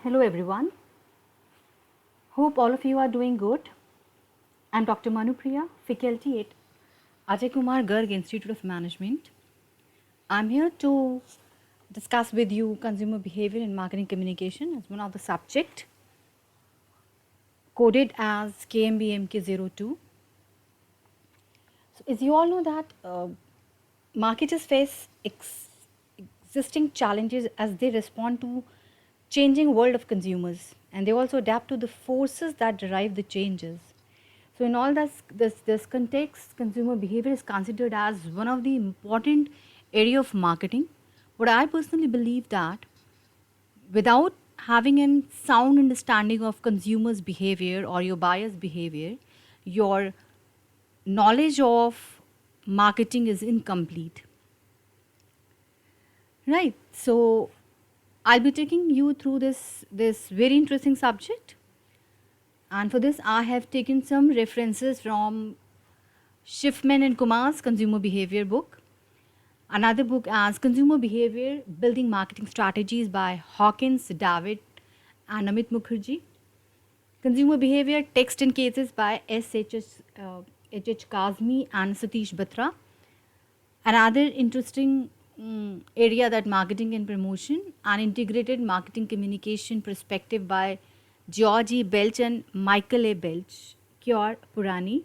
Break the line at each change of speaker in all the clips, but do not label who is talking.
Hello everyone. Hope all of you are doing good. I'm Dr. Manupriya, faculty at Ajay Kumar Garg Institute of Management. I'm here to discuss with you consumer behavior and marketing communication as one of the subject coded as KMBMK02. So as you all know that marketers face existing challenges as they respond to changing world of consumers, and they also adapt to the forces that drive the changes. So in all this context, consumer behavior is considered as one of the important area of marketing. But I personally believe that without having a sound understanding of consumers behavior or your buyer's behavior, your knowledge of marketing is incomplete. Right. So I'll be taking you through this very interesting subject. And for this, I have taken some references from Schiffman and Kumar's Consumer Behavior book. Another book as Consumer Behavior Building Marketing Strategies by Hawkins, David, and Amit Mukherjee. Consumer Behavior Text and Cases by H.H. Kazmi and Satish Batra. Another interesting area that marketing and promotion, an integrated marketing communication perspective by Georgie Belch and Michael A. Belch, Kyor Purani.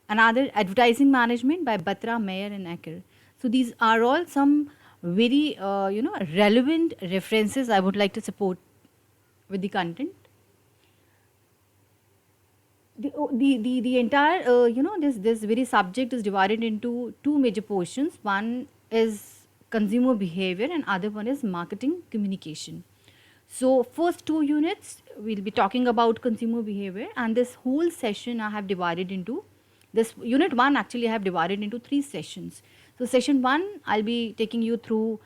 Another advertising management by Batra, Mayer and Acker. So these are all some very relevant references I would like to support with the content. The entire this very subject is divided into two major portions. One is consumer behavior and other one is marketing communication. So first two units we'll be talking about consumer behavior, and this whole session I have divided into this unit 1 actually I have divided into 3 sessions. So session 1 I'll be taking you through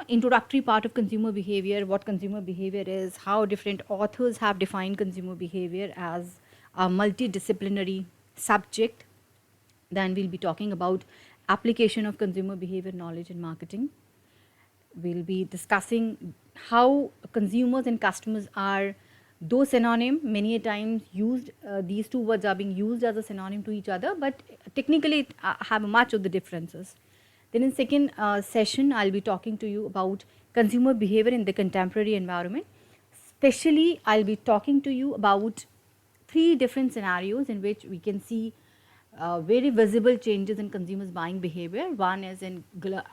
introductory part of consumer behavior, what consumer behavior is, how different authors have defined consumer behavior as a multidisciplinary subject. Then we'll be talking about application of consumer behavior knowledge in marketing. We'll be discussing how consumers and customers are, though synonym, many a times used, these two words are being used as a synonym to each other, but technically it, have much of the differences. Then in second session, I'll be talking to you about consumer behavior in the contemporary environment. Especially, I'll be talking to you about 3 different scenarios in which we can see very visible changes in consumers' buying behavior. One is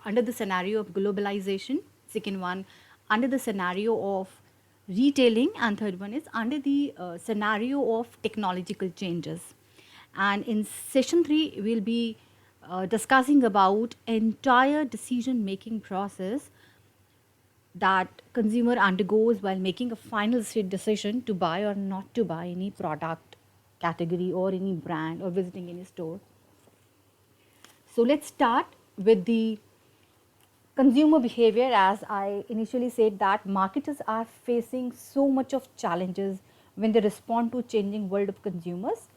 under the scenario of globalization. Second one, under the scenario of retailing, and third one is under the scenario of technological changes. And in session 3, we'll be discussing about entire decision making process that consumer undergoes while making a final decision to buy or not to buy any product category or any brand or visiting any store. So let's start with the consumer behavior. As I initially said that marketers are facing so much of challenges when they respond to changing world of consumers,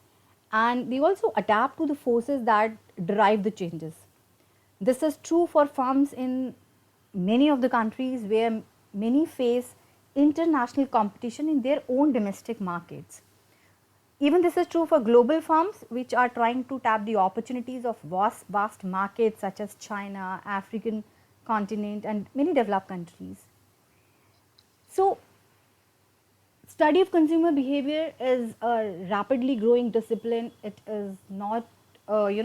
and they also adapt to the forces that drive the changes. This is true for firms in many of the countries where many face international competition in their own domestic markets. Even this is true for global firms which are trying to tap the opportunities of vast markets such as China, African continent and many developed countries. So study of consumer behavior is a rapidly growing discipline. It is not, it's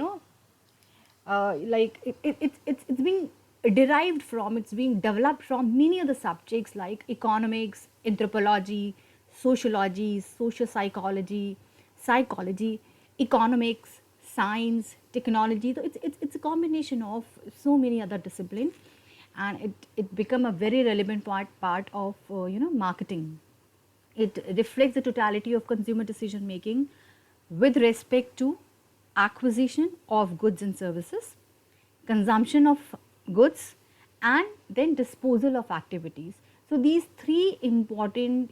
being derived from, it's being developed from many other subjects like economics, anthropology, sociology, social psychology, economics, science, technology. So it's a combination of so many other disciplines, and it become a very relevant part of marketing. It reflects the totality of consumer decision making with respect to acquisition of goods and services, consumption of goods, and then disposal of activities. So these 3 important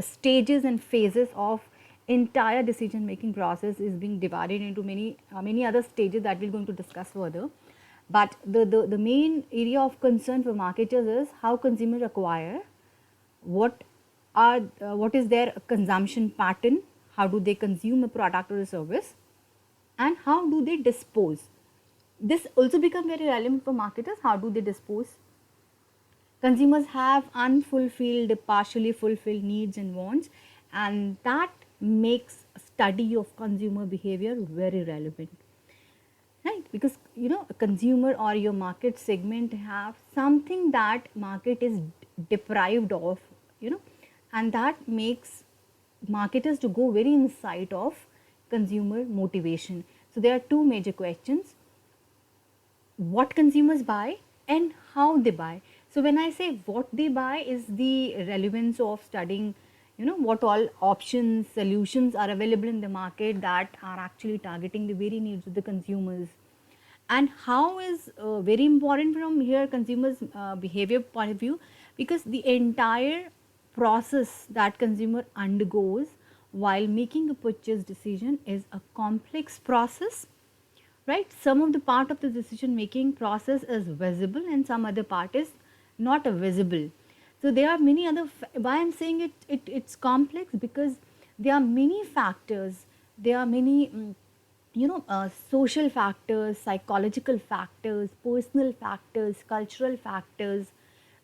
stages and phases of entire decision making process is being divided into many other stages that we're going to discuss further. But the main area of concern for marketers is how consumers acquire, what what is their consumption pattern, how do they consume a product or a service, and how do they dispose. This also become very relevant for marketers. How do they dispose? Consumers have unfulfilled, partially fulfilled needs and wants, and that makes study of consumer behavior very relevant, right? Because a consumer or your market segment have something that market is deprived of, you know and that makes marketers to go very inside of consumer motivation. So there are two major questions: what consumers buy and how they buy. So when I say what they buy is the relevance of studying what all options, solutions are available in the market that are actually targeting the very needs of the consumers. And how is very important from here consumers behavior point of view, because the entire process that consumer undergoes while making a purchase decision is a complex process, right? Some of the part of the decision making process is visible and some other part is not visible. So there are many other why I'm saying it's complex, because there are many factors, there are many social factors, psychological factors, personal factors, cultural factors.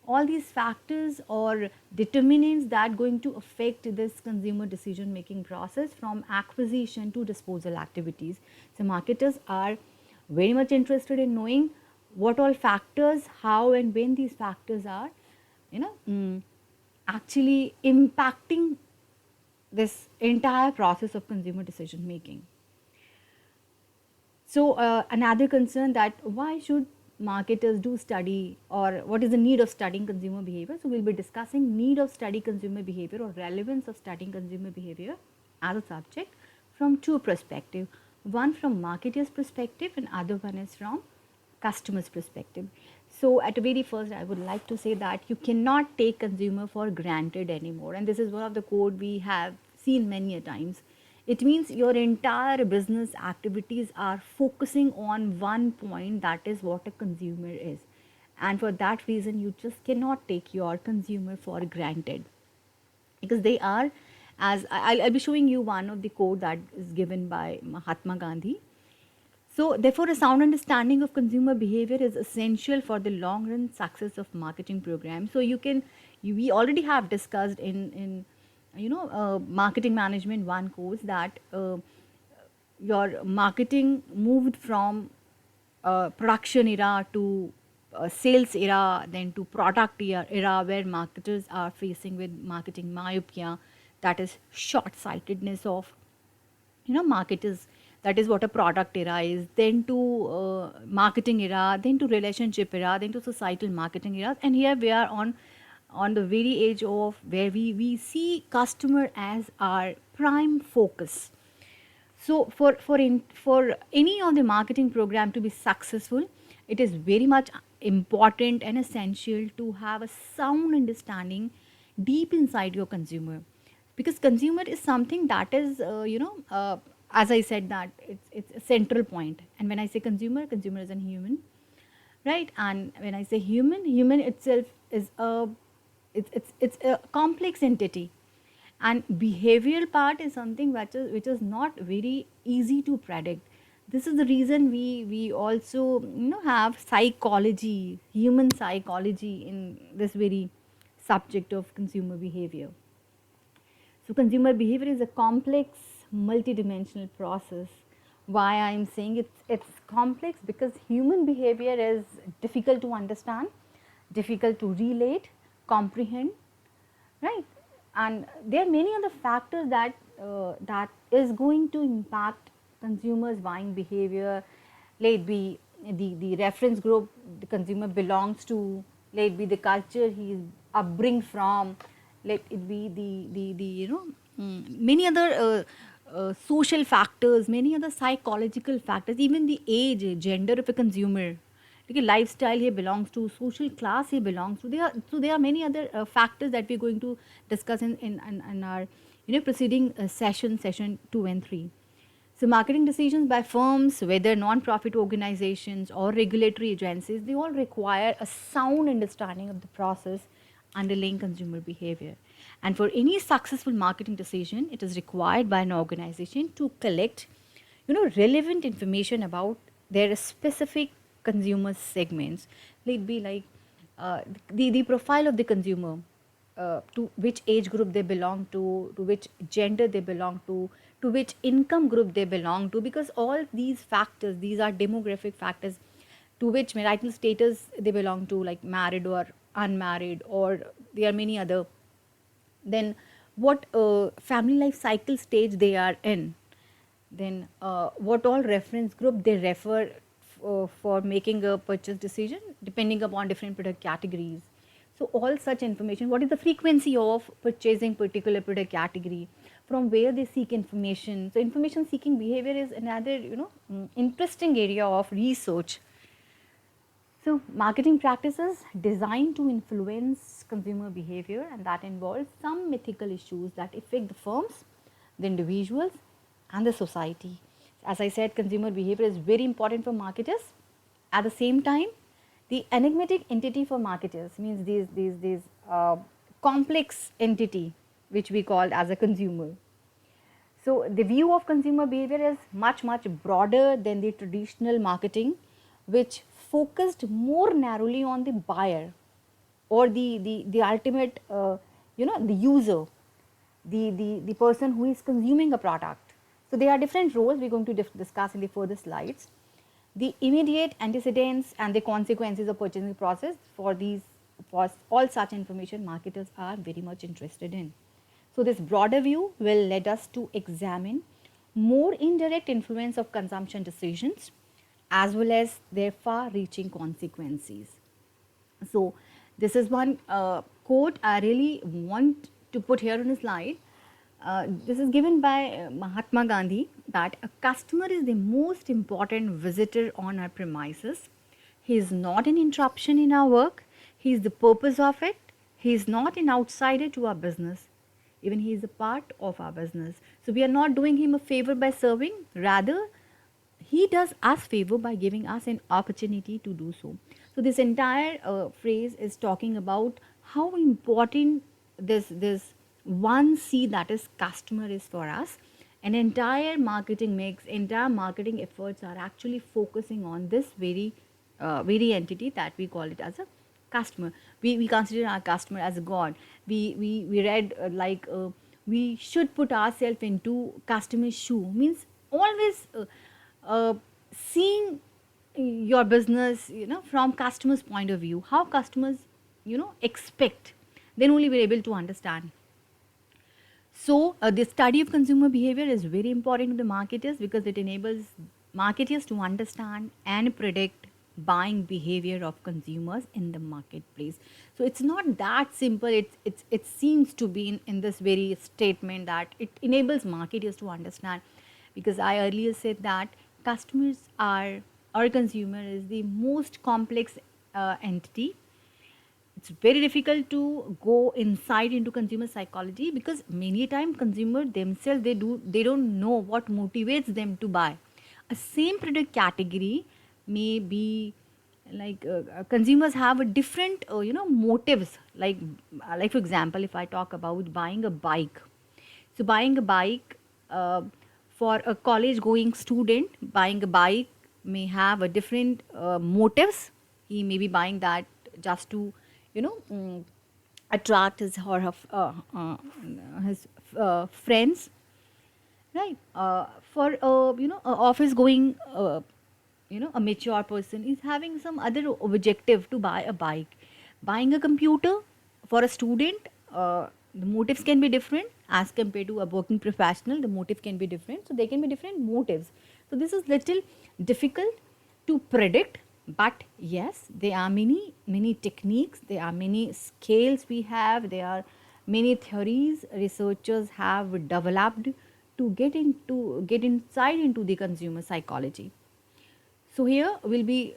All these factors or determinants that going to affect this consumer decision making process from acquisition to disposal activities. So marketers are very much interested in knowing what all factors, how and when these factors are you know mm, actually impacting this entire process of consumer decision making. So another concern that why should marketers do study, or what is the need of studying consumer behavior? So we'll be discussing need of study consumer behavior or relevance of studying consumer behavior as a subject from two perspectives. One from marketer's perspective and other one is from customer's perspective. So at the very first, I would like to say that you cannot take consumer for granted anymore, and this is one of the code we have seen many a times. It means your entire business activities are focusing on one point, that is what a consumer is. And for that reason, you just cannot take your consumer for granted, because they are, as I'll be showing you one of the quote that is given by Mahatma Gandhi. So, therefore, a sound understanding of consumer behavior is essential for the long run success of marketing programs. So, we already have discussed in marketing management one course that your marketing moved from production era to sales era, then to product era, where marketers are facing with marketing myopia, that is short sightedness of marketers, that is what a product era is, then to marketing era, then to relationship era, then to societal marketing era, and here we are on the very edge of where we see customer as our prime focus. So for any of the marketing program to be successful, it is very much important and essential to have a sound understanding deep inside your consumer, because consumer is something that is as I said that it's a central point. And when I say consumer, consumer is a human, right? And when I say human, human itself is a it's a complex entity, and behavioral part is something which is not very easy to predict. This is the reason we also have psychology, human psychology, in this very subject of consumer behavior. So consumer behavior is a complex multidimensional process. Why I'm saying it's complex, because human behavior is difficult to understand, difficult to relate, comprehend, right? And there are many other factors that is going to impact consumers buying behavior. Let it be the reference group the consumer belongs to, let it be the culture he is upbring from, let it be the many other social factors, many other psychological factors, even the age, gender of a consumer, like lifestyle he belongs to, social class he belongs to. There are many other factors that we're going to discuss in our preceding session 2 and 3. So marketing decisions by firms, whether non-profit organizations or regulatory agencies, they all require a sound understanding of the process underlying consumer behavior. And for any successful marketing decision, it is required by an organization to collect, relevant information about their specific consumer segments. Let be like the profile of the consumer, to which age group they belong to which gender they belong to which income group they belong to, because all these factors, these are demographic factors, to which marital status they belong to, like married or unmarried, or there are many other, then what family life cycle stage they are in, then what all reference group they refer for making a purchase decision depending upon different product categories. So all such information, what is the frequency of purchasing particular product category, from where they seek information. So information seeking behavior is another interesting area of research. So, marketing practices designed to influence consumer behavior, and that involves some ethical issues that affect the firms, the individuals, and the society. As I said, consumer behavior is very important for marketers. At the same time, the enigmatic entity for marketers means these complex entity which we call as a consumer. So, the view of consumer behavior is much broader than the traditional marketing, which focused more narrowly on the buyer or the ultimate, the user, the person who is consuming a product. So, there are different roles we are going to discuss in the further slides. The immediate antecedents and the consequences of purchasing process, for all such information marketers are very much interested in. So, this broader view will lead us to examine more indirect influence of consumption decisions as well as their far reaching consequences. So, this is one quote I really want to put here on a slide. This is given by Mahatma Gandhi, that a customer is the most important visitor on our premises. He is not an interruption in our work, he is the purpose of it. He is not an outsider to our business, even he is a part of our business. So, we are not doing him a favor by serving, rather he does us favor by giving us an opportunity to do so. So this entire phrase is talking about how important this one C, that is customer, is for us. An entire marketing mix, entire marketing efforts are actually focusing on this very entity that we call it as a customer. We consider our customer as a god. We read we should put ourselves into customer's shoe, means always seeing your business, from customers point of view, how customers expect, then only we're able to understand. So the study of consumer behavior is very important to the marketers, because it enables marketers to understand and predict buying behavior of consumers in the marketplace. So it's not that simple. It seems to be in this very statement that it enables marketers to understand, because I earlier said that customers are, or consumer is the most complex entity. It's very difficult to go inside into consumer psychology, because many times consumer themselves, they don't know what motivates them to buy a same product category. May be like consumers have a different motives, like for example, if I talk about buying a bike. So buying a bike, for a college going student, buying a bike may have a different motives. He may be buying that just to attract his or her his friends, right? For a office going a mature person is having some other objective to buy a bike. Buying a computer for a student, the motives can be different as compared to a working professional. The motive can be different, so there can be different motives. So this is little difficult to predict, but yes, there are many techniques, there are many scales we have, there are many theories researchers have developed to get inside into the consumer psychology. So here we'll be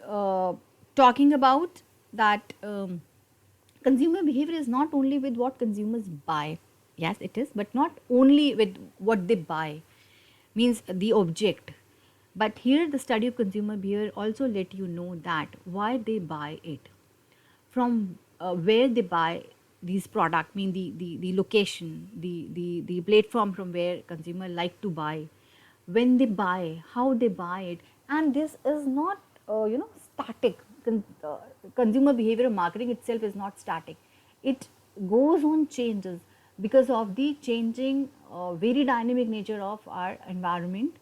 talking about that consumer behavior is not only with what consumers buy. Yes, it is, but not only with what they buy, means the object. But here the study of consumer behavior also let you know that why they buy it, from where they buy these product, mean the location, the platform from where consumer like to buy, when they buy, how they buy it. And this is not static. Consumer behavior marketing itself is not static. It goes on changes because of the changing very dynamic nature of our environment,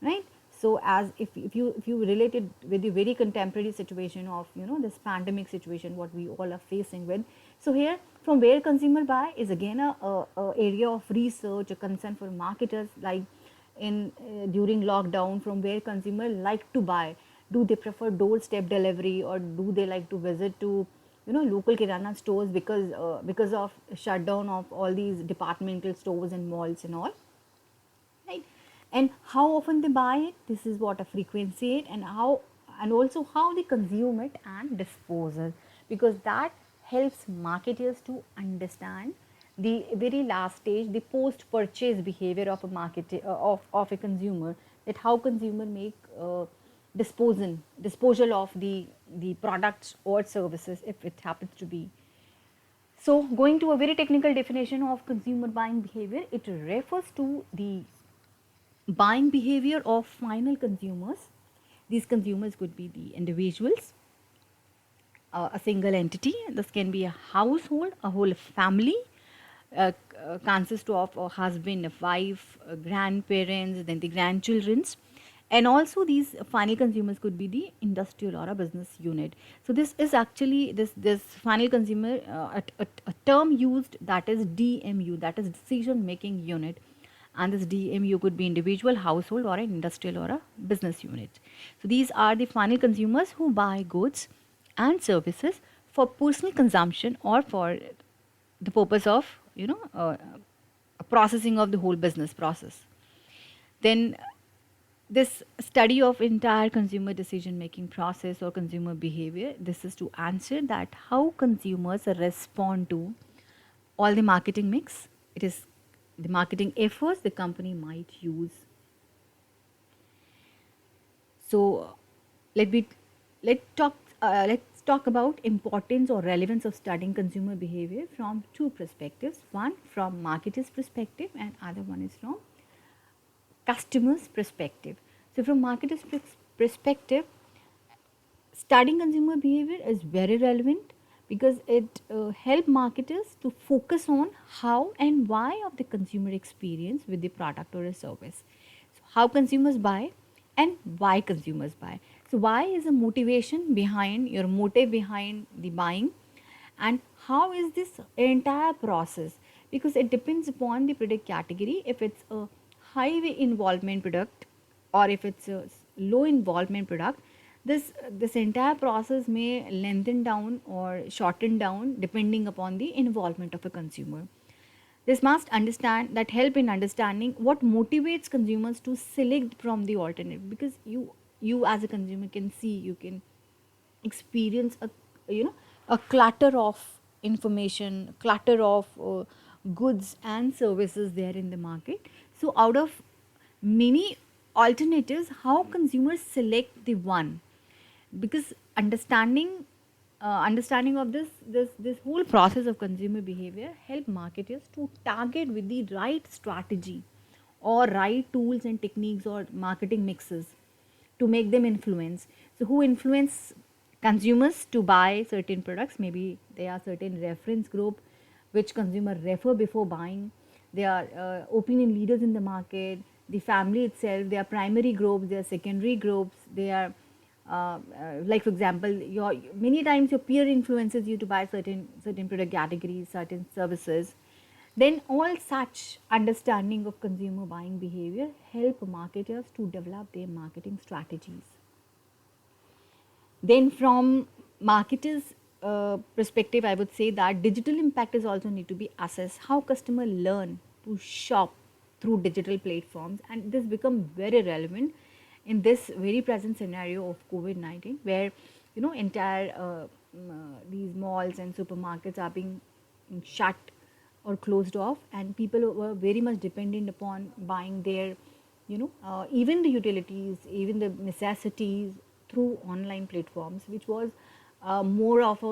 right? So as if you relate it with the very contemporary situation of this pandemic situation what we all are facing with. So here, from where consumer buy is again a area of research, a concern for marketers, like in during lockdown, from where consumer like to buy. Do they prefer doorstep delivery, or do they like to visit to local kirana stores because of shutdown of all these departmental stores and malls and all, right? And how often they buy it, this is what a frequency it, and also how they consume it and dispose it, because that helps marketers to understand the very last stage, the post purchase behavior of a of a consumer, that how consumer make disposal of the products or services if it happens to be. So, going to a very technical definition of consumer buying behavior, it refers to the buying behavior of final consumers. These consumers could be the individuals, a single entity. This can be a household, a whole family, consist of a husband, a wife, grandparents, then the grandchildrens. And also these final consumers could be the industrial or a business unit. So this is actually this final consumer, a term used, that is DMU, that is decision making unit. And this DMU could be individual, household, or an industrial or a business unit. So these are the final consumers who buy goods and services for personal consumption or for the purpose of processing of the whole business process. Then this study of entire consumer decision making process or consumer behavior, this is to answer that how consumers respond to all the marketing mix. It is the marketing efforts the company might use. So let me let's talk about importance or relevance of studying consumer behavior from two perspectives. One from marketer's perspective, and other one is from customer's perspective. So from marketer's perspective, studying consumer behavior is very relevant because it help marketers to focus on how and why of the consumer experience with the product or a service. So how consumers buy and why consumers buy. So why is the motivation behind your motive behind the buying, and how is this entire process, because it depends upon the product category. If it's a high involvement product or if it's a low involvement product, this entire process may lengthen down or shorten down depending upon the involvement of a consumer. This must understand that help in understanding what motivates consumers to select from the alternative, because you as a consumer can see, you can experience a clutter of information, clutter of goods and services there in the market. So out of many alternatives, how consumers select the one, because understanding of this whole process of consumer behavior help marketers to target with the right strategy or right tools and techniques or marketing mixes to make them influence. So who influence consumers to buy certain products? Maybe they are certain reference group which consumer refer before buying. They are opinion leaders in the market, the family itself. They are primary groups, they are secondary groups, they are like for example, your many times your peer influences you to buy certain product categories, certain services. Then all such understanding of consumer buying behavior help marketers to develop their marketing strategies. Then from marketers perspective, I would say that digital impact is also need to be assessed. How customer learn to shop through digital platforms, and this become very relevant in this very present scenario of COVID-19, where entire these malls and supermarkets are being shut or closed off, and people were very much dependent upon buying their even the utilities, even the necessities through online platforms, which was more of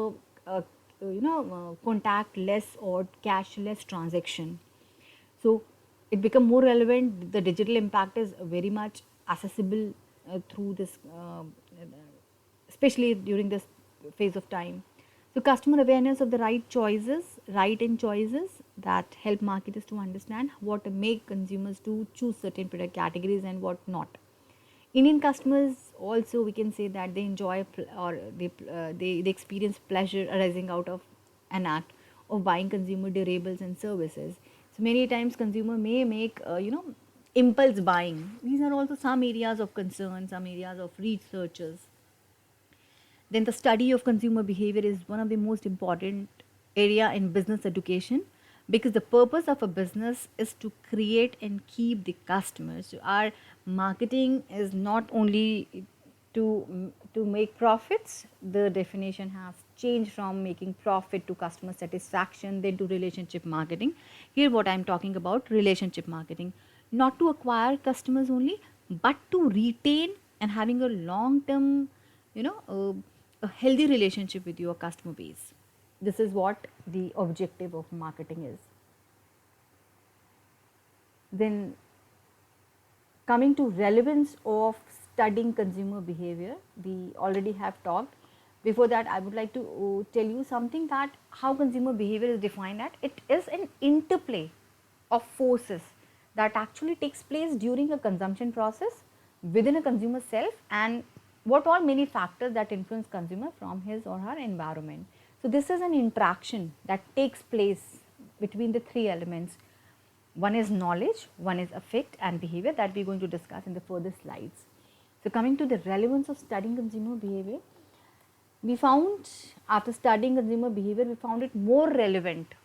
a contactless or cashless transaction. So it become more relevant. The digital impact is very much accessible through this, especially during this phase of time. So customer awareness of the right choices, right and choices that help marketers to understand what make consumers to choose certain product categories and what not. Indian customers also, we can say that they enjoy or they experience pleasure arising out of an act of buying consumer durables and services. So many times consumer may make impulse buying. These are also some areas of concern, some areas of researchers. Then the study of consumer behavior is one of the most important area in business education, because the purpose of a business is to create and keep the customers. So our marketing is not only to make profits. The definition has changed from making profit to customer satisfaction, then to relationship marketing. Here what I am talking about, relationship marketing, not to acquire customers only, but to retain and having a long term, you know a healthy relationship with your customer base. This is what the objective of marketing is. Then coming to relevance of studying consumer behavior, we already have talked. Before that, I would like to tell you something, that how consumer behavior is defined, that it is an interplay of forces that actually takes place during a consumption process within a consumer self, and what are many factors that influence consumer from his or her environment. So this is an interaction that takes place between the three elements. One is knowledge, one is affect and behavior, that we are going to discuss in the further slides. So coming to the relevance of studying consumer behavior, we found, after studying consumer behavior, we found it more relevant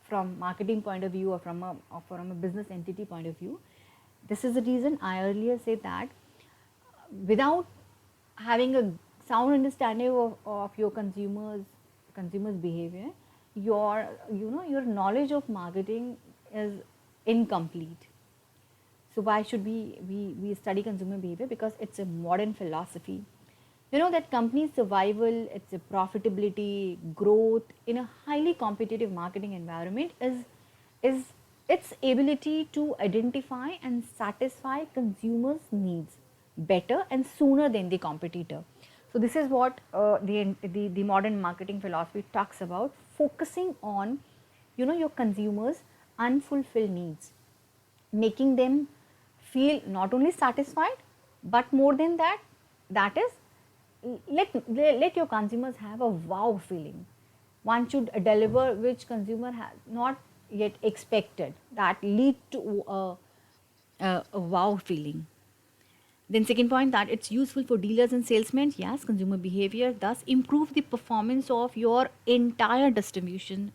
from marketing point of view, or from a business entity point of view. This is the reason I earlier said that without having a sound understanding of your consumers behavior, your knowledge of marketing is incomplete. So why should we study consumer behavior? Because it's a modern philosophy. You know that company survival, its a profitability, growth in a highly competitive marketing environment is its ability to identify and satisfy consumers' needs better and sooner than the competitor. So this is what the modern marketing philosophy talks about, focusing on your consumers' unfulfilled needs, making them feel not only satisfied, but more than that, that is, let your consumers have a wow feeling. One should deliver which consumer has not yet expected, that lead to a wow feeling. Then second point, that it's useful for dealers and salesmen. Yes, consumer behavior thus improve the performance of your entire distribution,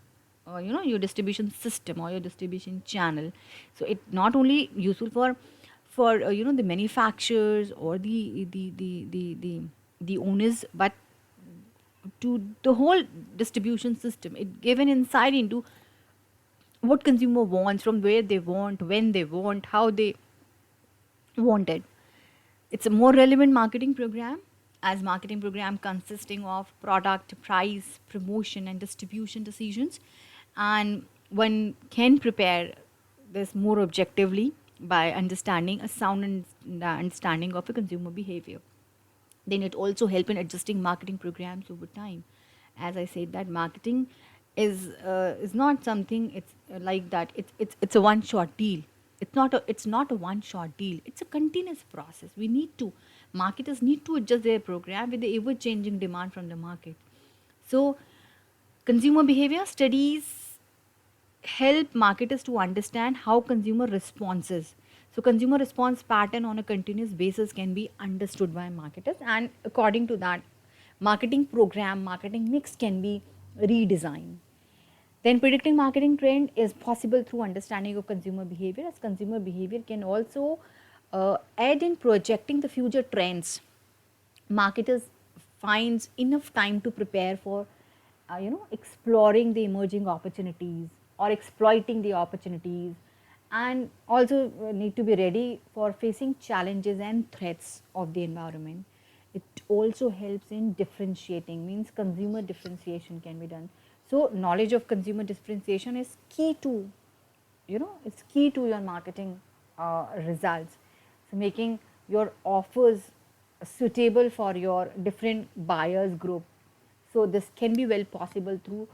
your distribution system or your distribution channel. So it not only useful for the manufacturers or the owners, but to the whole distribution system. It gave an insight into what consumer wants, from where they want, when they want, how they want it. It's a more relevant marketing program, as marketing program consisting of product, price, promotion and distribution decisions, and one can prepare this more objectively by understanding a sound understanding of a consumer behavior. Then it also help in adjusting marketing programs over time. As I said, that marketing is not something, it's like that, it's a one shot deal. It's not a one shot deal, it's a continuous process. We need to Marketers need to adjust their program with the ever changing demand from the market. So consumer behavior studies help marketers to understand how consumer responses. So consumer response pattern on a continuous basis can be understood by marketers, and according to that, marketing program, marketing mix can be redesigned. Then predicting marketing trend is possible through understanding of consumer behavior, as consumer behavior can also aid in projecting the future trends. Marketers finds enough time to prepare for exploring the emerging opportunities or exploiting the opportunities, and also need to be ready for facing challenges and threats of the environment. It also helps in differentiating, means consumer differentiation can be done. So knowledge of consumer differentiation is key to, it's key to your marketing results. So making your offers suitable for your different buyers group. So this can be well possible through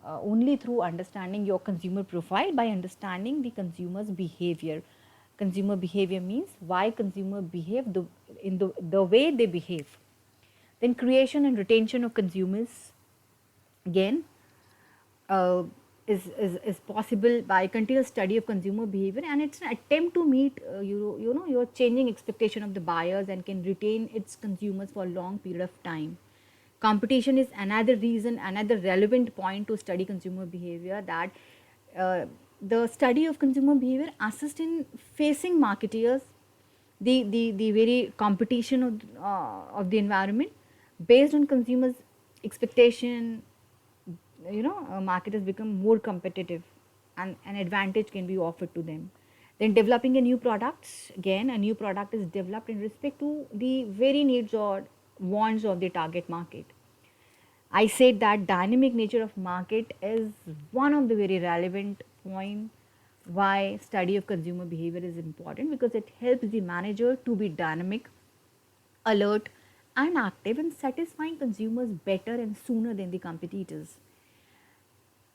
only through understanding your consumer profile, by understanding the consumer's behavior. Consumer behavior means why consumer behave the way they behave. Then creation and retention of consumers, again, uh, is possible by continuous study of consumer behavior, and it's an attempt to meet your changing expectation of the buyers and can retain its consumers for a long period of time. Competition is another reason, another relevant point to study consumer behavior, that uh, the study of consumer behavior assists in facing marketeers, the very competition of the environment based on consumers expectation. Marketers become more competitive and an advantage can be offered to them. Then developing a new product, again a new product is developed in respect to the very needs or wants of the target market. I said that dynamic nature of market is one of the very relevant point why study of consumer behavior is important, because it helps the manager to be dynamic, alert and active in satisfying consumers better and sooner than the competitors.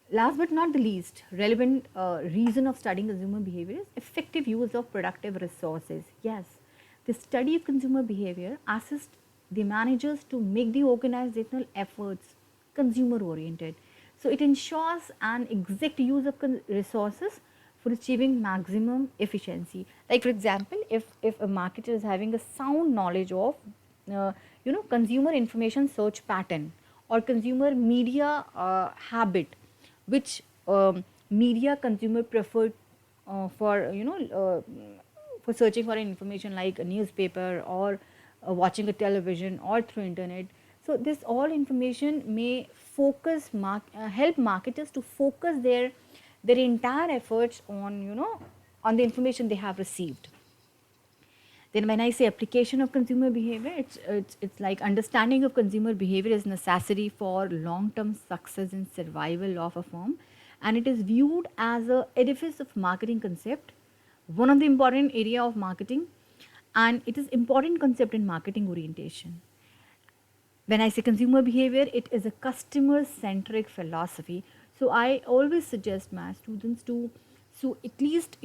Last but not the least, relevant reason of studying consumer behavior is effective use of productive resources. Yes, the study of consumer behavior assists the managers to make the organizational efforts consumer oriented. So it ensures an exact use of resources for achieving maximum efficiency. Like for example, if a marketer is having a sound knowledge of consumer information search pattern or consumer media habit, which media consumer prefer for for searching for information like a newspaper or watching a television or through internet. So this all information may help marketers to focus their entire efforts on on the information they have received. Then when I say application of consumer behavior, it's like understanding of consumer behavior is necessary for long term success and survival of a firm, and it is viewed as a edifice of marketing concept, one of the important area of marketing, and it is important concept in marketing orientation. When I say consumer behavior, it is a customer centric philosophy. So I always suggest my students to, so at least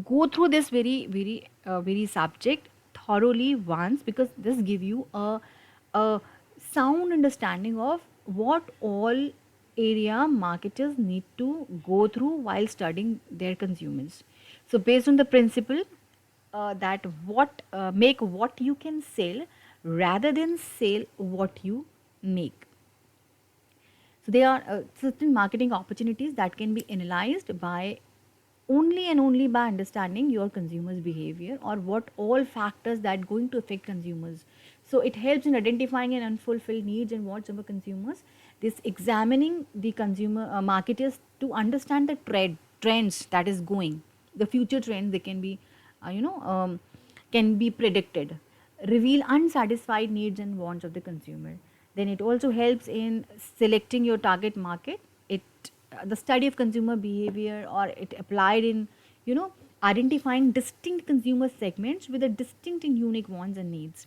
go through this very subject thoroughly once, because this give you a sound understanding of what all area marketers need to go through while studying their consumers. So based on the principle that what make what you can sell rather than sell what you make. So there are certain marketing opportunities that can be analyzed by only and only by understanding your consumers behavior or what all factors that going to affect consumers. So it helps in identifying an unfulfilled needs and wants of the consumers. This examining the consumer marketers to understand the trends that is going, the future trends they can be can be predicted, reveal unsatisfied needs and wants of the consumer. Then it also helps in selecting your target market. It the study of consumer behavior, or it applied in identifying distinct consumer segments with a distinct and unique wants and needs.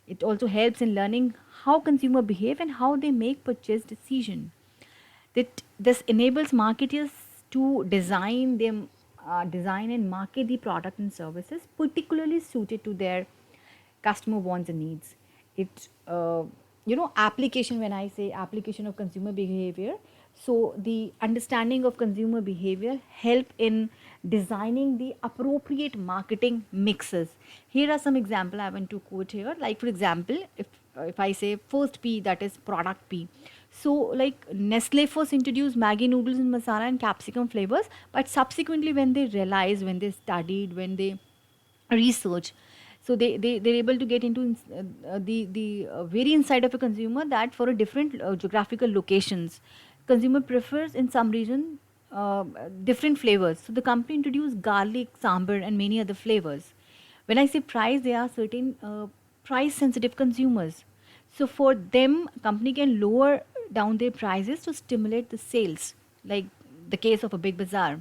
It also helps in learning how consumer behave and how they make purchase decision. That this enables marketers to design and market the product and services particularly suited to their customer wants and needs. It application, when I say application of consumer behavior, so the understanding of consumer behavior help in designing the appropriate marketing mixes. Here are some example I want to quote here. Like for example, if I say first P, that is product P. So like Nestle first introduced Maggi noodles in masala and capsicum flavors, but subsequently when they realized, when they studied, when they research, so they're able to get into the very inside of a consumer, that for a different geographical locations, consumer prefers in some region different flavors. So the company introduced garlic, sambar and many other flavors. When I say price, there are certain price sensitive consumers. So for them, company can lower down their prices to stimulate the sales, like the case of a big bazaar.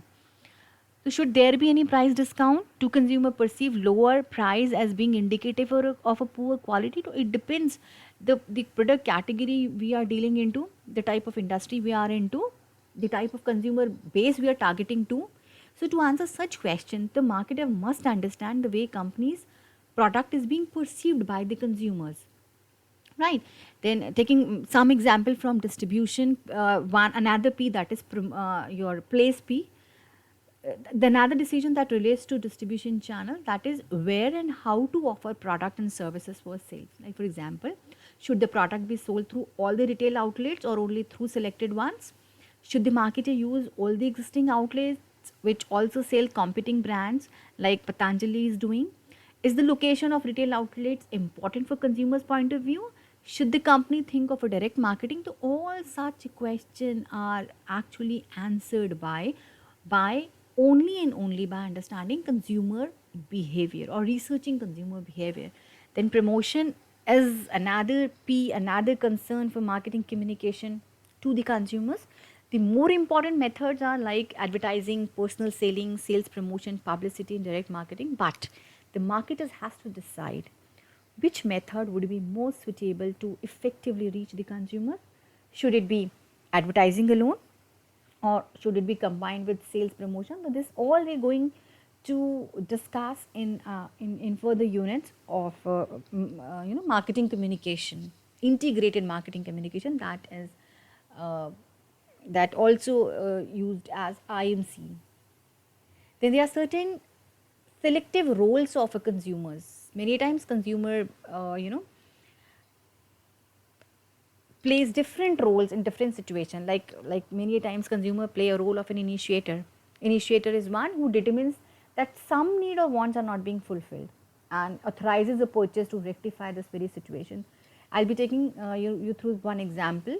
So, should there be any price discount? Do consumer perceive lower price as being indicative of a poor quality? So, it depends the product category we are dealing into, the type of industry we are into, the type of consumer base we are targeting to. So, to answer such questions, the marketer must understand the way companies' product is being perceived by the consumers. Right. Then taking some example from distribution, one another P, that is your place P. The another decision that relates to distribution channel, that is where and how to offer product and services for sales. Like for example, should the product be sold through all the retail outlets or only through selected ones? Should the marketer use all the existing outlets which also sell competing brands like Patanjali is doing? Is the location of retail outlets important for consumers' point of view? Should the company think of a direct marketing? To all such questions are actually answered by only and only by understanding consumer behavior or researching consumer behavior. Then promotion is another P, another concern for marketing communication to the consumers. The more important methods are like advertising, personal selling, sales promotion, publicity, and direct marketing. But the marketers has to decide which method would be most suitable to effectively reach the consumer. Should it be advertising alone, or should it be combined with sales promotion? So this all we're going to discuss in further units of marketing communication, integrated marketing communication, that is uh, that also used as IMC. Then there are certain selective roles of a consumers. Many times consumer plays different roles in different situations. Like many times consumer play a role of an initiator. Initiator is one who determines that some need or wants are not being fulfilled and authorizes the purchase to rectify this very situation. I'll be taking you through one example.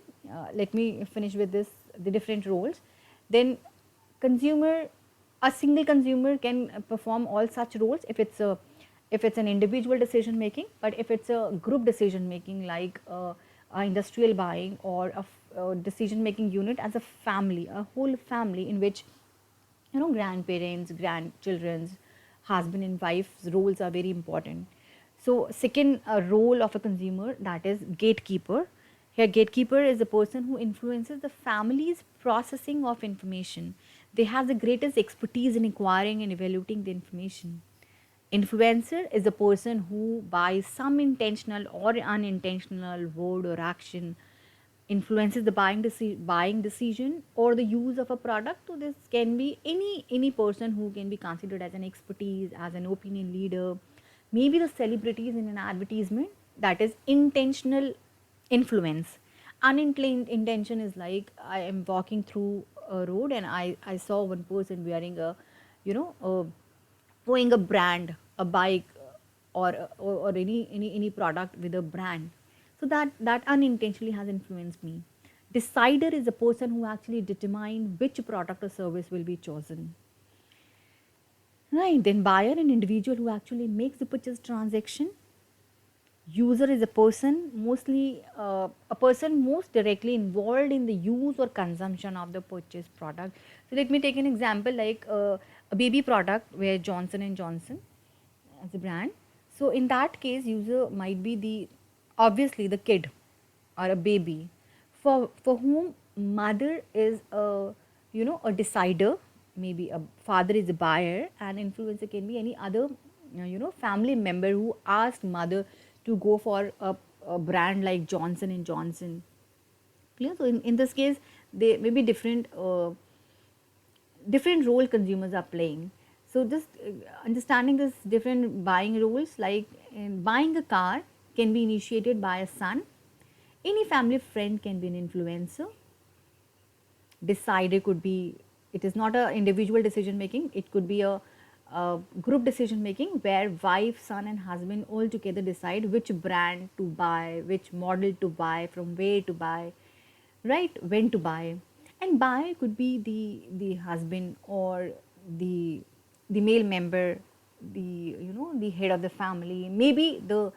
Let me finish with this, the different roles. Then consumer, a single consumer can perform all such roles if it's an individual decision making. But if it's a group decision making, like industrial buying, or a decision making unit as a family, a whole family in which grandparents, grandchildren's, husband and wife's roles are very important. So second role of a consumer, that is gatekeeper. Here gatekeeper is a person who influences the family's processing of information. They have the greatest expertise in acquiring and evaluating the information. Influencer is a person who, by some intentional or unintentional word or action, influences the buying decision or the use of a product. So this can be any person who can be considered as an expertise, as an opinion leader, maybe the celebrities in an advertisement. That is intentional influence. Unintentional intention is like I am walking through a road and I saw one person wearing a you know a owning a brand, a bike, or any product with a brand. So that unintentionally has influenced me. Decider is a person who actually determine which product or service will be chosen. Right. Then buyer, an individual who actually makes the purchase transaction. User is a person most directly involved in the use or consumption of the purchased product. So let me take an example, like a baby product where Johnson and Johnson as a brand. So in that case, user might be the obviously the kid or a baby, for whom mother is a decider, maybe a father is a buyer, and influencer can be any other family member who asked mother to go for a brand like Johnson and Johnson. Clear? So in this case, they may be different role consumers are playing. So just understanding this different buying rules, like in buying a car can be initiated by a son. Any family friend can be an influencer. Decider could be, it is not a individual decision making, it could be a group decision making where wife, son and husband all together decide which brand to buy, which model to buy, from where to buy, right, when to buy. And buy could be the husband or the the male member, the head of the family. Maybe the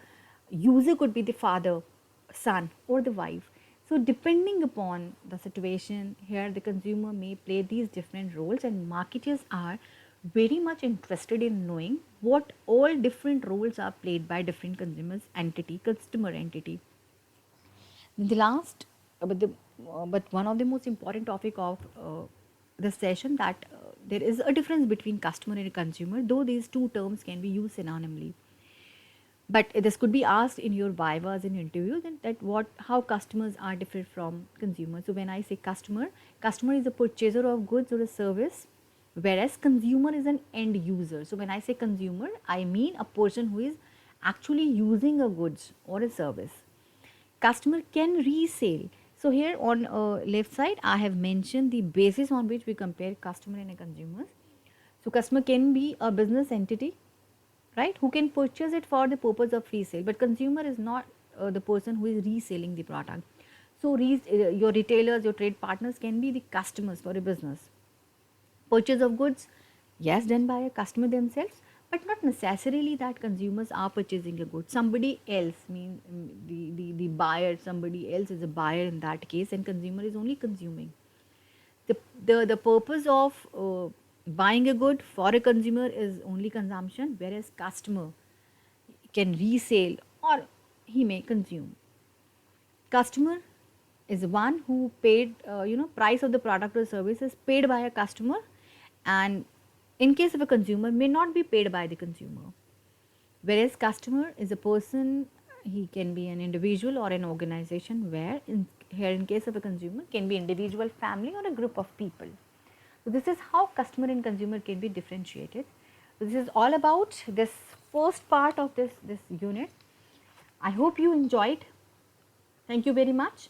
user could be the father, son or the wife. So depending upon the situation, here the consumer may play these different roles, and marketers are very much interested in knowing what all different roles are played by different consumers entity, customer entity. The last, but one of the most important topic of the session, that there is a difference between customer and consumer, though these two terms can be used synonymally. But this could be asked in your vivas in interview, that what, how customers are different from consumers. So when I say customer, customer is a purchaser of goods or a service, whereas consumer is an end user. So when I say consumer, I mean a person who is actually using a goods or a service. Customer can resell. So here on left side, I have mentioned the basis on which we compare customer and a consumer. So customer can be a business entity, right, who can purchase it for the purpose of resale, but consumer is not the person who is reselling the product. So your retailers, your trade partners can be the customers for a business. Purchase of goods, yes, done by a customer themselves, but not necessarily that consumers are purchasing a good. Somebody else, the buyer, somebody else is a buyer in that case, and consumer is only consuming. The purpose of buying a good for a consumer is only consumption, whereas customer can resell or he may consume. Customer is one who paid, price of the product or service is paid by a customer, and in case of a consumer may not be paid by the consumer. Whereas customer is a person, he can be an individual or an organization, where here in case of a consumer can be individual, family, or a group of people. So this is how customer and consumer can be differentiated. So this is all about this first part of this unit. I hope you enjoyed. Thank you very much.